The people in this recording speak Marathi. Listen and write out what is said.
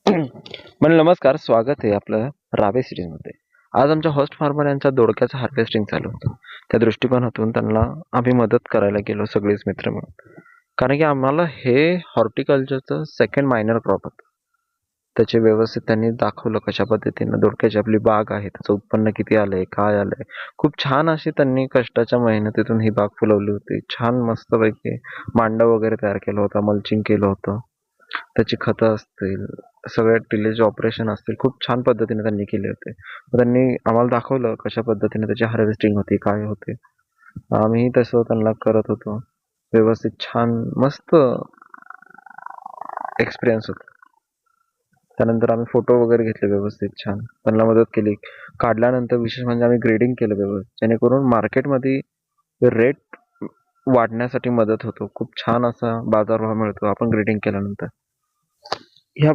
नमस्कार, स्वागत आहे आपलं रावे सिरीजमध्ये. आज आमच्या होस्ट फार्मर यांचा दोडक्याचं हार्वेस्टिंग चालू होतं. त्या दृष्टिकोनातून त्यांना आम्ही मदत करायला गेलो सगळेच मित्र म्हणून. कारण की आम्हाला हे हॉर्टिकल्चरचं सेकंड मायनर क्रॉप होतं. त्याचे व्यवस्थित त्यांनी दाखवलं कशा पद्धतीनं दोडक्याची आपली बाग आहे, त्याचं उत्पन्न किती आलंय, काय आलंय. खूप छान अशी त्यांनी कष्टाच्या मेहनतीतून ही बाग फुलवली होती. छान मस्तपैकी मांडा वगैरे तयार केला होता, मल्चिंग केलं होतं. त्याची खतं असतील, सगळ्या टिलेज ऑपरेशन असतील, खूप छान पद्धतीने त्यांनी केले होते. त्यांनी आम्हाला दाखवलं कशा पद्धतीने त्याची हार्वेस्टिंग होती, काय होते. आम्ही तसं त्यांना करत होतो. व्यवस्थित छान मस्त एक्सपिरियन्स होता. त्यानंतर आम्ही फोटो वगैरे घेतले व्यवस्थित छान. त्यांना मदत केली. काढल्यानंतर विशेष म्हणजे आम्ही ग्रेडिंग केलं व्यवस्थित, जेणेकरून मार्केटमध्ये रेट वाढण्यासाठी मदत होतो. खूप छान असा बाजारभाव मिळतो आपण ग्रेडिंग केल्यानंतर.